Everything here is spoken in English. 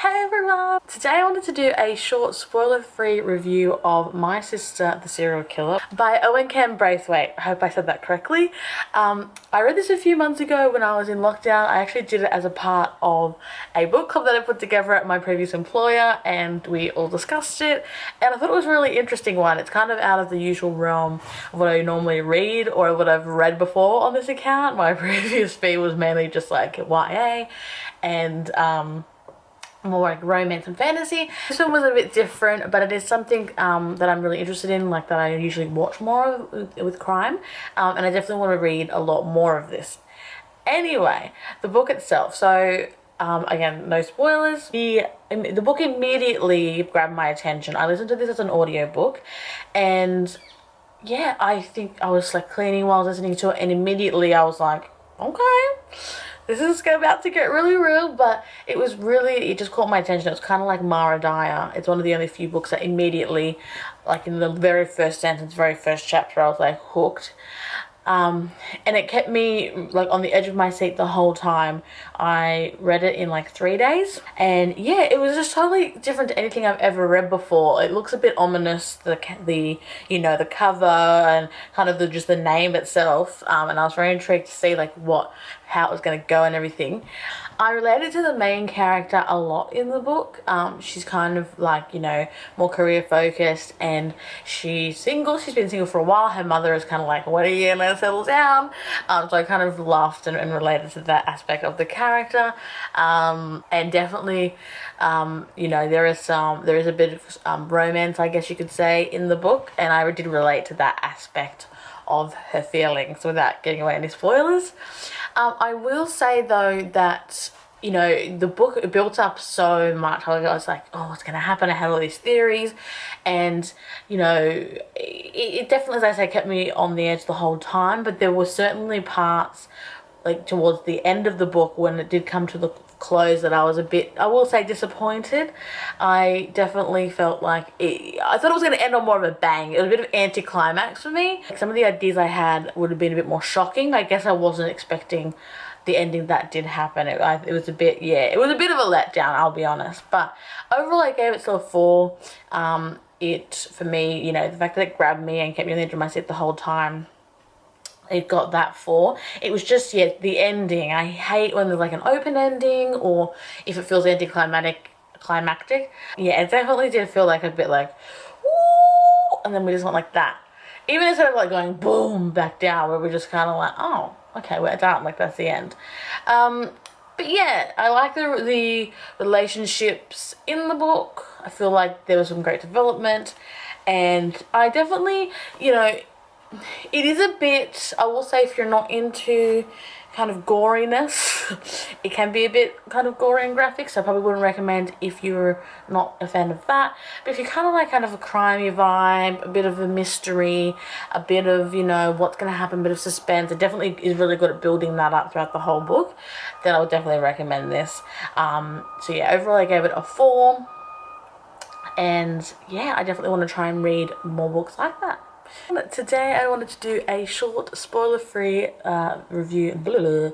Hey everyone! Today I wanted to do a short spoiler-free review of My Sister the Serial Killer by Owen Ken Braithwaite. I hope I said that correctly. I read this a few months ago when I was in lockdown. I actually did it as a part of a book club that I put together at my previous employer, and we all discussed it, and I thought it was a really interesting one. It's kind of out of the usual realm of what I normally read or what I've read before on this account. My previous feed was mainly just like YA and more like romance and fantasy. This one was a bit different, but it is something that I'm really interested in, like that I usually watch more of with crime, and I definitely want to read a lot more of this. Anyway, the book itself. So again, no spoilers. The book immediately grabbed my attention. I listened to this as an audiobook, and yeah, I think I was like cleaning while I was listening to it, and immediately I was like, okay, this is about to get really real. But it just caught my attention. It was kind of like Mara Dyer. It's one of the only few books that immediately, like in the very first sentence, very first chapter, I was like hooked. And it kept me like on the edge of my seat the whole time. I read it in like 3 days, and yeah, it was just totally different to anything I've ever read before. It looks a bit ominous, the the cover and kind of just the name itself, and I was very intrigued to see like how it was going to go and everything. I related to the main character a lot in the book. She's kind of like, more career focused, and she's single. She's been single for a while. Her mother is kind of like, when are you gonna settle down? So I kind of laughed and related to that aspect of the character. And definitely, there is a bit of romance, I guess you could say, in the book, and I did relate to that aspect of her feelings without getting away any spoilers. I will say though that the book built up so much. I was like, oh, what's going to happen? I had all these theories, and it definitely, as I say, kept me on the edge the whole time. But there were certainly parts like towards the end of the book when it did come to the close that I was a bit, I will say, disappointed. I definitely felt like I thought it was going to end on more of a bang. It was a bit of anticlimax for me. Like, some of the ideas I had would have been a bit more shocking. I guess I wasn't expecting the ending that did happen. It was a bit, yeah, it was a bit of a letdown, I'll be honest. But overall, I gave it still a 4. For me, the fact that it grabbed me and kept me on the edge of my seat the whole time, it got that 4. It was just, yeah, the ending. I hate when there's like an open ending, or if it feels climactic. Yeah, it definitely did feel like a bit like, woo, and then we just went like that. Even instead of like going boom back down, where we're just kind of like, oh, okay, we're done. Like, that's the end. But yeah, I like the relationships in the book. I feel like there was some great development, and I definitely, it is a bit, I will say, if you're not into kind of goriness, it can be a bit kind of gory and graphic, so I probably wouldn't recommend if you're not a fan of that. But if you kind of like kind of a crimey vibe, a bit of a mystery, a bit of, what's going to happen, a bit of suspense, it definitely is really good at building that up throughout the whole book, then I would definitely recommend this. So yeah, overall I gave it a 4, and yeah, I definitely want to try and read more books like that. Today I wanted to do a short spoiler-free review.